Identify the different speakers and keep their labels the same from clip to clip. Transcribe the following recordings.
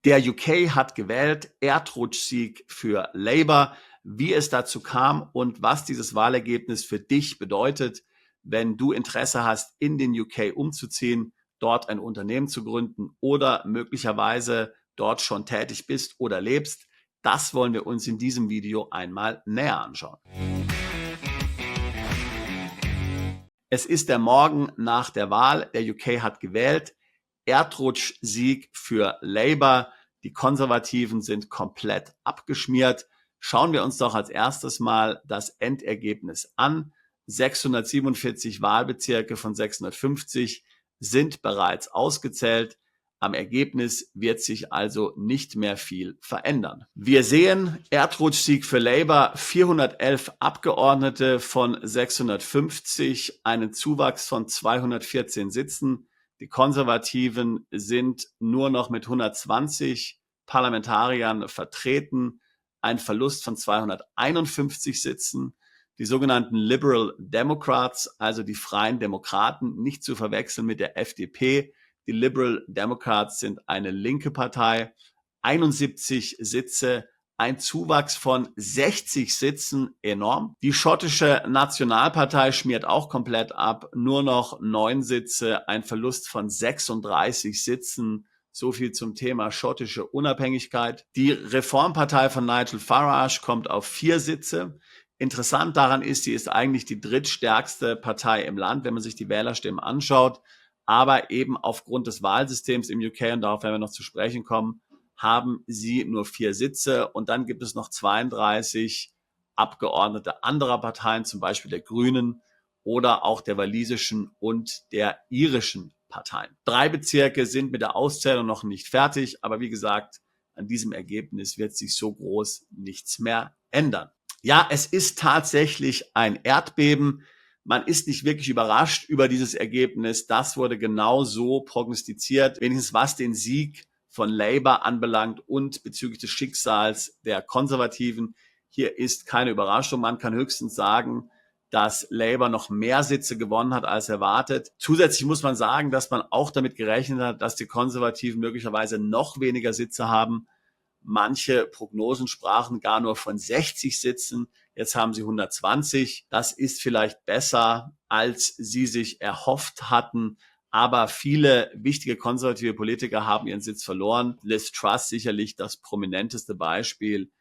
Speaker 1: Der UK hat gewählt, Erdrutschsieg für Labour. Wie es dazu kam und was dieses Wahlergebnis für dich bedeutet, wenn du Interesse hast, in den UK umzuziehen, dort ein Unternehmen zu gründen oder möglicherweise dort schon tätig bist oder lebst, das wollen wir uns in diesem Video einmal näher anschauen. Es ist der Morgen nach der Wahl. Der UK hat gewählt. Erdrutschsieg für Labour. Die Konservativen sind komplett abgeschmiert. Schauen wir uns doch als erstes mal das Endergebnis an. 647 Wahlbezirke von 650 sind bereits ausgezählt. Am Ergebnis wird sich also nicht mehr viel verändern. Wir sehen, Erdrutschsieg für Labour, 411 Abgeordnete von 650, einen Zuwachs von 214 Sitzen. Die Konservativen sind nur noch mit 120 Parlamentariern vertreten, ein Verlust von 251 Sitzen. Die sogenannten Liberal Democrats, also die Freien Demokraten, nicht zu verwechseln mit der FDP. Die Liberal Democrats sind eine linke Partei, 71 Sitze, ein Zuwachs von 60 Sitzen, enorm. Die schottische Nationalpartei schmiert auch komplett ab, nur noch 9 Sitze, ein Verlust von 36 Sitzen. So viel zum Thema schottische Unabhängigkeit. Die Reformpartei von Nigel Farage kommt auf 4 Sitze. Interessant daran ist, sie ist eigentlich die drittstärkste Partei im Land, wenn man sich die Wählerstimmen anschaut. Aber eben aufgrund des Wahlsystems im UK, und darauf werden wir noch zu sprechen kommen, haben sie nur 4 Sitze. Und dann gibt es noch 32 Abgeordnete anderer Parteien, zum Beispiel der Grünen oder auch der walisischen und der irischen Parteien. 3 Bezirke sind mit der Auszählung noch nicht fertig, aber wie gesagt, an diesem Ergebnis wird sich so groß nichts mehr ändern. Ja, es ist tatsächlich ein Erdbeben. Man ist nicht wirklich überrascht über dieses Ergebnis. Das wurde genau so prognostiziert, wenigstens was den Sieg von Labour anbelangt und bezüglich des Schicksals der Konservativen. Hier ist keine Überraschung. Man kann höchstens sagen, dass Labour noch mehr Sitze gewonnen hat als erwartet. Zusätzlich muss man sagen, dass man auch damit gerechnet hat, dass die Konservativen möglicherweise noch weniger Sitze haben. Manche Prognosen sprachen gar nur von 60 Sitzen. Jetzt haben sie 120. Das ist vielleicht besser, als sie sich erhofft hatten. Aber viele wichtige konservative Politiker haben ihren Sitz verloren. Liz Truss sicherlich das prominenteste Beispiel.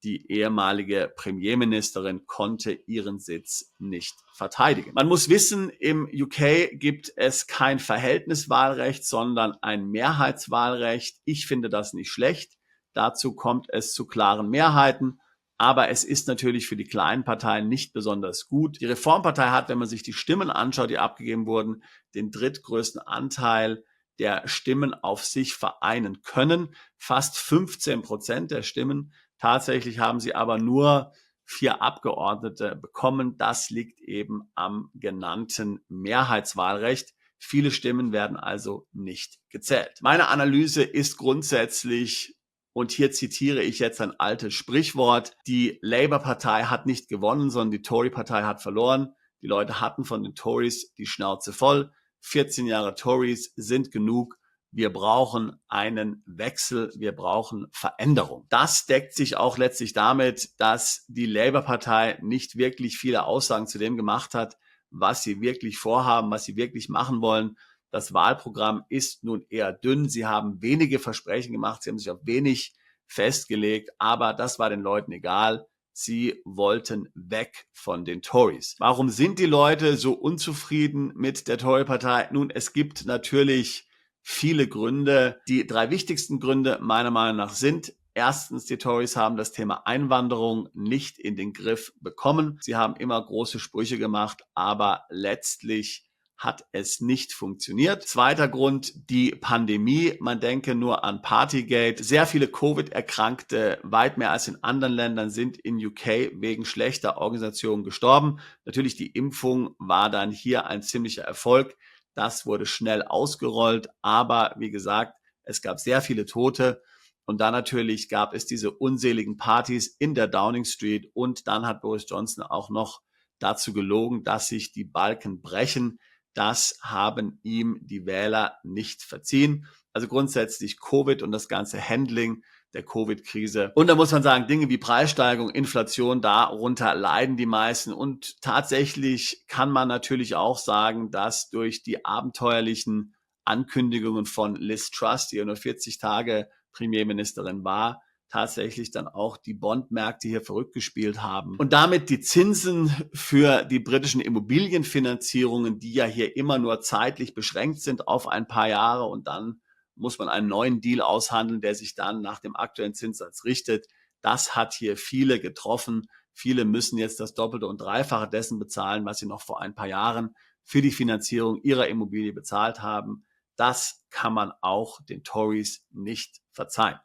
Speaker 1: Die ehemalige Premierministerin konnte ihren Sitz nicht verteidigen. Man muss wissen, im UK gibt es kein Verhältniswahlrecht, sondern ein Mehrheitswahlrecht. Ich finde das nicht schlecht. Dazu kommt es zu klaren Mehrheiten. Aber es ist natürlich für die kleinen Parteien nicht besonders gut. Die Reformpartei hat, wenn man sich die Stimmen anschaut, die abgegeben wurden, den drittgrößten Anteil der Stimmen auf sich vereinen können. Fast 15% der Stimmen. Tatsächlich haben sie aber nur 4 Abgeordnete bekommen. Das liegt eben am genannten Mehrheitswahlrecht. Viele Stimmen werden also nicht gezählt. Meine Analyse ist grundsätzlich, und hier zitiere ich jetzt ein altes Sprichwort, die Labour-Partei hat nicht gewonnen, sondern die Tory-Partei hat verloren. Die Leute hatten von den Tories die Schnauze voll. 14 Jahre Tories sind genug. Wir brauchen einen Wechsel, wir brauchen Veränderung. Das deckt sich auch letztlich damit, dass die Labour-Partei nicht wirklich viele Aussagen zu dem gemacht hat, was sie wirklich vorhaben, was sie wirklich machen wollen. Das Wahlprogramm ist nun eher dünn. Sie haben wenige Versprechen gemacht, sie haben sich auf wenig festgelegt, aber das war den Leuten egal. Sie wollten weg von den Tories. Warum sind die Leute so unzufrieden mit der Tory-Partei? Nun, es gibt natürlich viele Gründe. Die 3 wichtigsten Gründe meiner Meinung nach sind: Erstens, die Tories haben das Thema Einwanderung nicht in den Griff bekommen. Sie haben immer große Sprüche gemacht, aber letztlich hat es nicht funktioniert. Zweiter Grund, die Pandemie. Man denke nur an Partygate. Sehr viele Covid-Erkrankte, weit mehr als in anderen Ländern, sind in UK wegen schlechter Organisation gestorben. Natürlich, die Impfung war dann hier ein ziemlicher Erfolg. Das wurde schnell ausgerollt, aber wie gesagt, es gab sehr viele Tote. Und dann natürlich gab es diese unseligen Partys in der Downing Street. Und dann hat Boris Johnson auch noch dazu gelogen, dass sich die Balken brechen. Das haben ihm die Wähler nicht verziehen. Also grundsätzlich Covid und das ganze Handling der Covid-Krise. Und da muss man sagen, Dinge wie Preissteigerung, Inflation, darunter leiden die meisten. Und tatsächlich kann man natürlich auch sagen, dass durch die abenteuerlichen Ankündigungen von Liz Truss, die ja nur 40 Tage Premierministerin war, tatsächlich dann auch die Bondmärkte hier verrückt gespielt haben. Und damit die Zinsen für die britischen Immobilienfinanzierungen, die ja hier immer nur zeitlich beschränkt sind auf ein paar Jahre, und dann muss man einen neuen Deal aushandeln, der sich dann nach dem aktuellen Zinssatz richtet. Das hat hier viele getroffen. Viele müssen jetzt das Doppelte und Dreifache dessen bezahlen, was sie noch vor ein paar Jahren für die Finanzierung ihrer Immobilie bezahlt haben. Das kann man auch den Tories nicht verzeihen.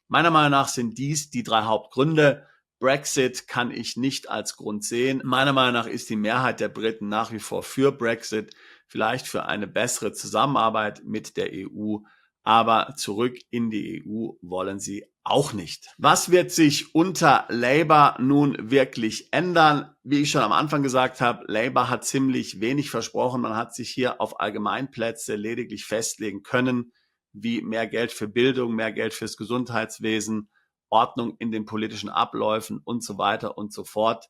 Speaker 1: Meiner Meinung nach sind dies die drei Hauptgründe. Brexit kann ich nicht als Grund sehen. Meiner Meinung nach ist die Mehrheit der Briten nach wie vor für Brexit, vielleicht für eine bessere Zusammenarbeit mit der EU, aber zurück in die EU wollen sie auch nicht. Was wird sich unter Labour nun wirklich ändern? Wie ich schon am Anfang gesagt habe, Labour hat ziemlich wenig versprochen. Man hat sich hier auf Allgemeinplätze lediglich festlegen können, wie mehr Geld für Bildung, mehr Geld fürs Gesundheitswesen, Ordnung in den politischen Abläufen und so weiter und so fort.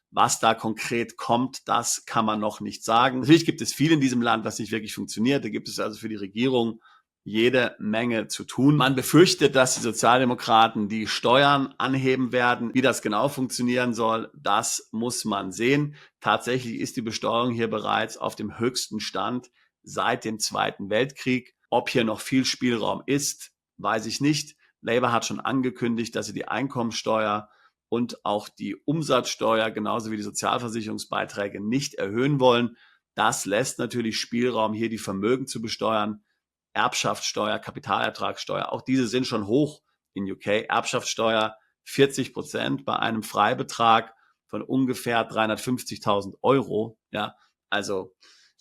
Speaker 1: Was da konkret kommt, das kann man noch nicht sagen. Natürlich gibt es viel in diesem Land, was nicht wirklich funktioniert. Da gibt es also für die Regierung jede Menge zu tun. Man befürchtet, dass die Sozialdemokraten die Steuern anheben werden. Wie das genau funktionieren soll, das muss man sehen. Tatsächlich ist die Besteuerung hier bereits auf dem höchsten Stand seit dem Zweiten Weltkrieg. Ob hier noch viel Spielraum ist, weiß ich nicht. Labour hat schon angekündigt, dass sie die Einkommensteuer und auch die Umsatzsteuer genauso wie die Sozialversicherungsbeiträge nicht erhöhen wollen. Das lässt natürlich Spielraum, hier die Vermögen zu besteuern. Erbschaftssteuer, Kapitalertragssteuer, auch diese sind schon hoch in UK. Erbschaftssteuer 40% bei einem Freibetrag von ungefähr 350.000 Euro. Ja, also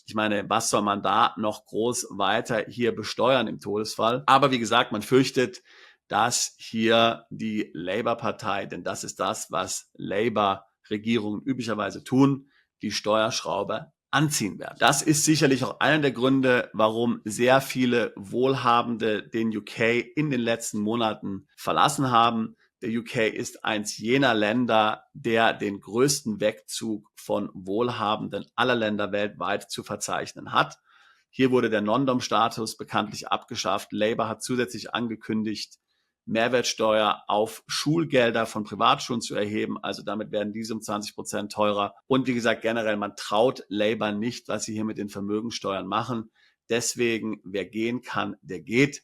Speaker 1: ich meine, was soll man da noch groß weiter hier besteuern im Todesfall? Aber wie gesagt, man fürchtet, dass hier die Labour-Partei, denn das ist das, was Labour-Regierungen üblicherweise tun, die Steuerschraube anziehen werden. Das ist sicherlich auch einer der Gründe, warum sehr viele Wohlhabende den UK in den letzten Monaten verlassen haben. Der UK ist eins jener Länder, der den größten Wegzug von Wohlhabenden aller Länder weltweit zu verzeichnen hat. Hier wurde der Non-Dom-Status bekanntlich abgeschafft. Labour hat zusätzlich angekündigt, Mehrwertsteuer auf Schulgelder von Privatschulen zu erheben. Also damit werden diese um 20% teurer. Und wie gesagt, generell, man traut Labour nicht, was sie hier mit den Vermögensteuern machen. Deswegen, wer gehen kann, der geht.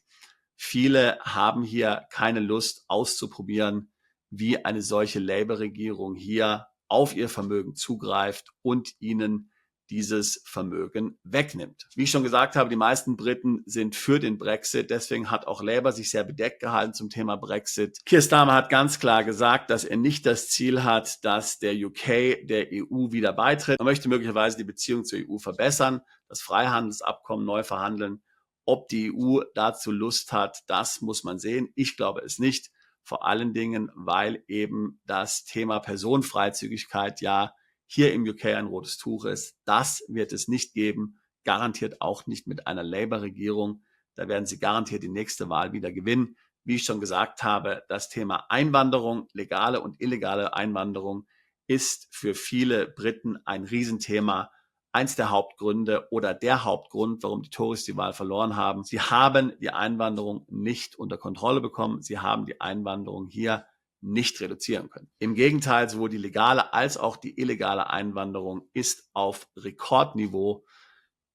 Speaker 1: Viele haben hier keine Lust auszuprobieren, wie eine solche Labour-Regierung hier auf ihr Vermögen zugreift und ihnen dieses Vermögen wegnimmt. Wie ich schon gesagt habe, die meisten Briten sind für den Brexit. Deswegen hat auch Labour sich sehr bedeckt gehalten zum Thema Brexit. Keir Starmer hat ganz klar gesagt, dass er nicht das Ziel hat, dass der UK der EU wieder beitritt. Er möchte möglicherweise die Beziehung zur EU verbessern, das Freihandelsabkommen neu verhandeln. Ob die EU dazu Lust hat, das muss man sehen. Ich glaube es nicht. Vor allen Dingen, weil eben das Thema Personenfreizügigkeit ja hier im UK ein rotes Tuch ist. Das wird es nicht geben, garantiert auch nicht mit einer Labour-Regierung. Da werden sie garantiert die nächste Wahl wieder gewinnen. Wie ich schon gesagt habe, das Thema Einwanderung, legale und illegale Einwanderung, ist für viele Briten ein Riesenthema. Eins der Hauptgründe oder der Hauptgrund, warum die Tories die Wahl verloren haben. Sie haben die Einwanderung nicht unter Kontrolle bekommen. Sie haben die Einwanderung hier nicht reduzieren können. Im Gegenteil, sowohl die legale als auch die illegale Einwanderung ist auf Rekordniveau.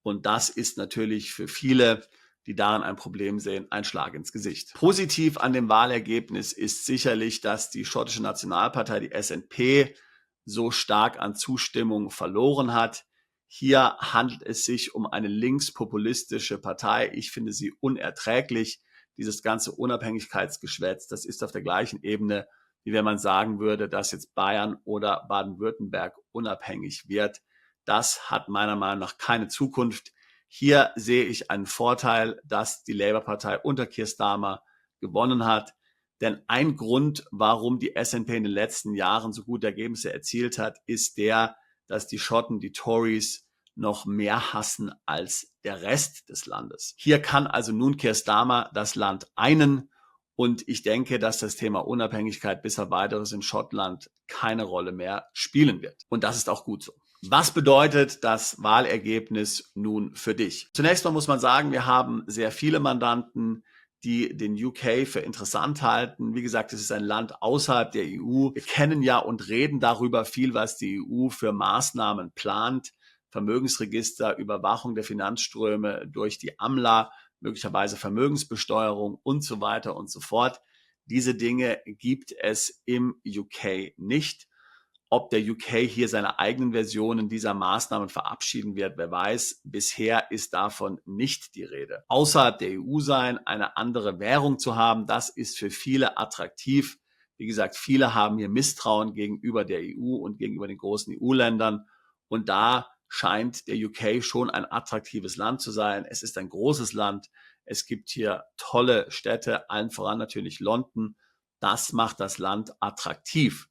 Speaker 1: Und das ist natürlich für viele, die darin ein Problem sehen, ein Schlag ins Gesicht. Positiv an dem Wahlergebnis ist sicherlich, dass die schottische Nationalpartei, die SNP, so stark an Zustimmung verloren hat. Hier handelt es sich um eine linkspopulistische Partei. Ich finde sie unerträglich. Dieses ganze Unabhängigkeitsgeschwätz, das ist auf der gleichen Ebene, wie wenn man sagen würde, dass jetzt Bayern oder Baden-Württemberg unabhängig wird. Das hat meiner Meinung nach keine Zukunft. Hier sehe ich einen Vorteil, dass die Labour-Partei unter Keir Starmer gewonnen hat. Denn ein Grund, warum die SNP in den letzten Jahren so gute Ergebnisse erzielt hat, ist der, dass die Schotten, die Tories, noch mehr hassen als der Rest des Landes. Hier kann also nun Keir Starmer das Land einen und ich denke, dass das Thema Unabhängigkeit bis auf Weiteres in Schottland keine Rolle mehr spielen wird. Und das ist auch gut so. Was bedeutet das Wahlergebnis nun für dich? Zunächst mal muss man sagen, wir haben sehr viele Mandanten, die den UK für interessant halten. Wie gesagt, es ist ein Land außerhalb der EU. Wir kennen ja und reden darüber viel, was die EU für Maßnahmen plant. Vermögensregister, Überwachung der Finanzströme durch die AMLA, möglicherweise Vermögensbesteuerung und so weiter und so fort. Diese Dinge gibt es im UK nicht. Ob der UK hier seine eigenen Versionen dieser Maßnahmen verabschieden wird, wer weiß. Bisher ist davon nicht die Rede. Außerhalb der EU sein, eine andere Währung zu haben, das ist für viele attraktiv. Wie gesagt, viele haben hier Misstrauen gegenüber der EU und gegenüber den großen EU-Ländern. Und da scheint der UK schon ein attraktives Land zu sein. Es ist ein großes Land. Es gibt hier tolle Städte, allen voran natürlich London. Das macht das Land attraktiv.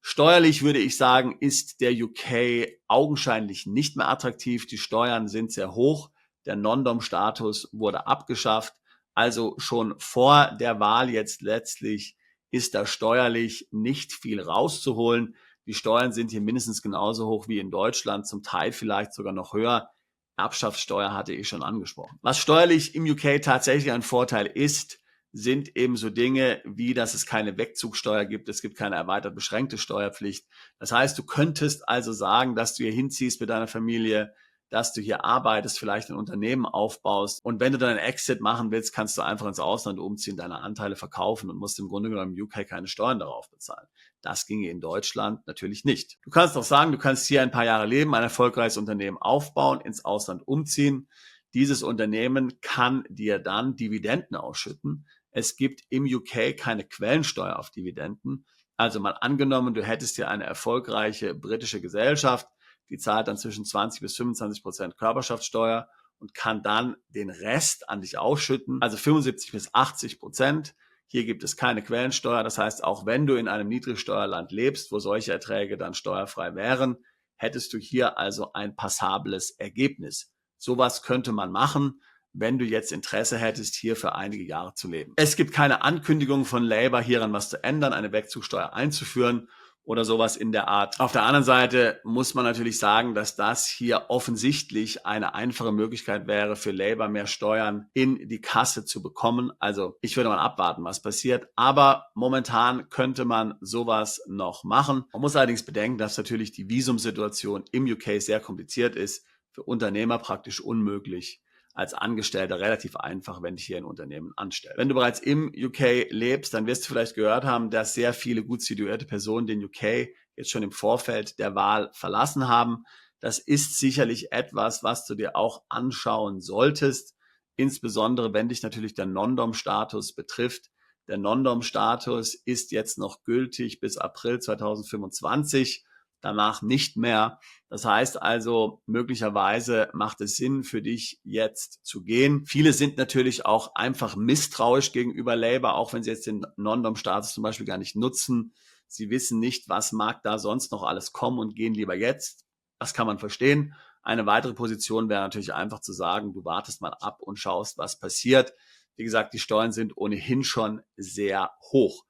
Speaker 1: Steuerlich würde ich sagen, ist der UK augenscheinlich nicht mehr attraktiv. Die Steuern sind sehr hoch. Der Non-Dom-Status wurde abgeschafft. Also schon vor der Wahl jetzt letztlich ist da steuerlich nicht viel rauszuholen. Die Steuern sind hier mindestens genauso hoch wie in Deutschland, zum Teil vielleicht sogar noch höher. Erbschaftssteuer hatte ich schon angesprochen. Was steuerlich im UK tatsächlich ein Vorteil ist, sind eben so Dinge wie, dass es keine Wegzugsteuer gibt, es gibt keine erweitert beschränkte Steuerpflicht. Das heißt, du könntest also sagen, dass du hier hinziehst mit deiner Familie, dass du hier arbeitest, vielleicht ein Unternehmen aufbaust und wenn du dann einen Exit machen willst, kannst du einfach ins Ausland umziehen, deine Anteile verkaufen und musst im Grunde genommen im UK keine Steuern darauf bezahlen. Das ginge in Deutschland natürlich nicht. Du kannst auch sagen, du kannst hier ein paar Jahre leben, ein erfolgreiches Unternehmen aufbauen, ins Ausland umziehen. Dieses Unternehmen kann dir dann Dividenden ausschütten. Es gibt im UK keine Quellensteuer auf Dividenden. Also mal angenommen, du hättest hier eine erfolgreiche britische Gesellschaft, die zahlt dann zwischen 20 bis 25% Körperschaftssteuer und kann dann den Rest an dich ausschütten, also 75 bis 80%. Hier gibt es keine Quellensteuer. Das heißt, auch wenn du in einem Niedrigsteuerland lebst, wo solche Erträge dann steuerfrei wären, hättest du hier also ein passables Ergebnis. Sowas könnte man machen, wenn du jetzt Interesse hättest, hier für einige Jahre zu leben. Es gibt keine Ankündigung von Labour, hieran was zu ändern, eine Wegzugsteuer einzuführen oder sowas in der Art. Auf der anderen Seite muss man natürlich sagen, dass das hier offensichtlich eine einfache Möglichkeit wäre, für Labour mehr Steuern in die Kasse zu bekommen. Also ich würde mal abwarten, was passiert. Aber momentan könnte man sowas noch machen. Man muss allerdings bedenken, dass natürlich die Visumsituation im UK sehr kompliziert ist, für Unternehmer praktisch unmöglich. Als Angestellter relativ einfach, wenn dich hier ein Unternehmen anstellt. Wenn du bereits im UK lebst, dann wirst du vielleicht gehört haben, dass sehr viele gut situierte Personen den UK jetzt schon im Vorfeld der Wahl verlassen haben. Das ist sicherlich etwas, was du dir auch anschauen solltest, insbesondere wenn dich natürlich der Non-Dom-Status betrifft. Der Non-Dom-Status ist jetzt noch gültig bis April 2025. Danach nicht mehr. Das heißt also, möglicherweise macht es Sinn für dich jetzt zu gehen. Viele sind natürlich auch einfach misstrauisch gegenüber Labour, auch wenn sie jetzt den Non-Dom-Status zum Beispiel gar nicht nutzen. Sie wissen nicht, was mag da sonst noch alles kommen und gehen lieber jetzt. Das kann man verstehen. Eine weitere Position wäre natürlich einfach zu sagen, du wartest mal ab und schaust, was passiert. Wie gesagt, die Steuern sind ohnehin schon sehr hoch.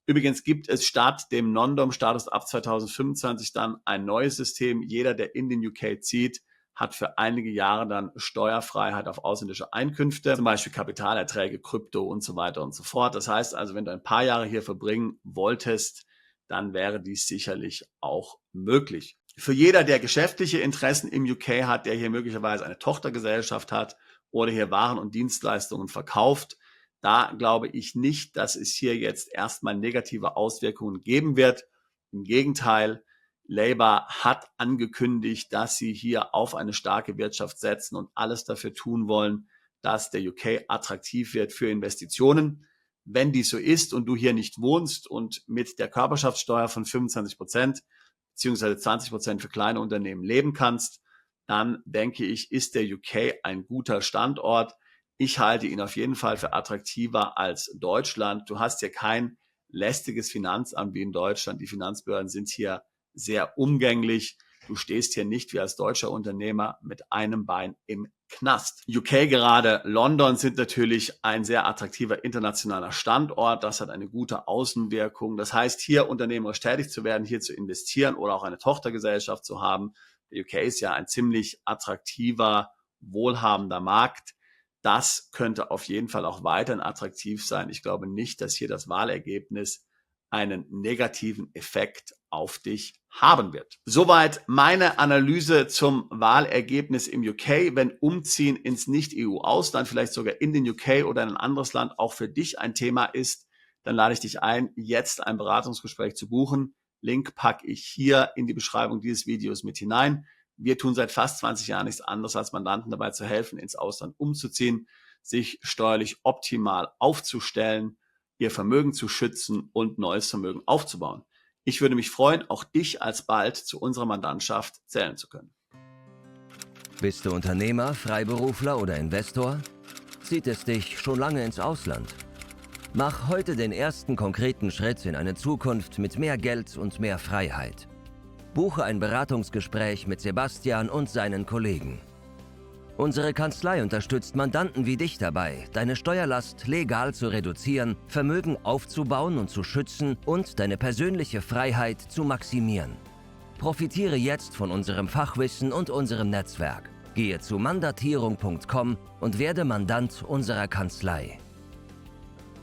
Speaker 1: Übrigens gibt es statt dem Non-Dom-Status ab 2025 dann ein neues System. Jeder, der in den UK zieht, hat für einige Jahre dann Steuerfreiheit auf ausländische Einkünfte, zum Beispiel Kapitalerträge, Krypto und so weiter und so fort. Das heißt also, wenn du ein paar Jahre hier verbringen wolltest, dann wäre dies sicherlich auch möglich. Für jeder, der geschäftliche Interessen im UK hat, der hier möglicherweise eine Tochtergesellschaft hat oder hier Waren und Dienstleistungen verkauft, da glaube ich nicht, dass es hier jetzt erstmal negative Auswirkungen geben wird. Im Gegenteil, Labour hat angekündigt, dass sie hier auf eine starke Wirtschaft setzen und alles dafür tun wollen, dass der UK attraktiv wird für Investitionen. Wenn dies so ist und du hier nicht wohnst und mit der Körperschaftssteuer von 25% beziehungsweise 20% für kleine Unternehmen leben kannst, dann denke ich, ist der UK ein guter Standort. Ich halte ihn auf jeden Fall für attraktiver als Deutschland. Du hast hier kein lästiges Finanzamt wie in Deutschland. Die Finanzbehörden sind hier sehr umgänglich. Du stehst hier nicht wie als deutscher Unternehmer mit einem Bein im Knast. UK, gerade London, sind natürlich ein sehr attraktiver internationaler Standort. Das hat eine gute Außenwirkung. Das heißt, hier unternehmerisch tätig zu werden, hier zu investieren oder auch eine Tochtergesellschaft zu haben. Der UK ist ja ein ziemlich attraktiver, wohlhabender Markt. Das könnte auf jeden Fall auch weiterhin attraktiv sein. Ich glaube nicht, dass hier das Wahlergebnis einen negativen Effekt auf dich haben wird. Soweit meine Analyse zum Wahlergebnis im UK. Wenn Umziehen ins Nicht-EU-Ausland, vielleicht sogar in den UK oder in ein anderes Land, auch für dich ein Thema ist, dann lade ich dich ein, jetzt ein Beratungsgespräch zu buchen. Link packe ich hier in die Beschreibung dieses Videos mit hinein. Wir tun seit fast 20 Jahren nichts anderes, als Mandanten dabei zu helfen, ins Ausland umzuziehen, sich steuerlich optimal aufzustellen, ihr Vermögen zu schützen und neues Vermögen aufzubauen. Ich würde mich freuen, auch dich alsbald zu unserer Mandantschaft zählen zu können.
Speaker 2: Bist du Unternehmer, Freiberufler oder Investor? Zieht es dich schon lange ins Ausland? Mach heute den ersten konkreten Schritt in eine Zukunft mit mehr Geld und mehr Freiheit. Buche ein Beratungsgespräch mit Sebastian und seinen Kollegen. Unsere Kanzlei unterstützt Mandanten wie dich dabei, deine Steuerlast legal zu reduzieren, Vermögen aufzubauen und zu schützen und deine persönliche Freiheit zu maximieren. Profitiere jetzt von unserem Fachwissen und unserem Netzwerk. Gehe zu mandatierung.com und werde Mandant unserer Kanzlei.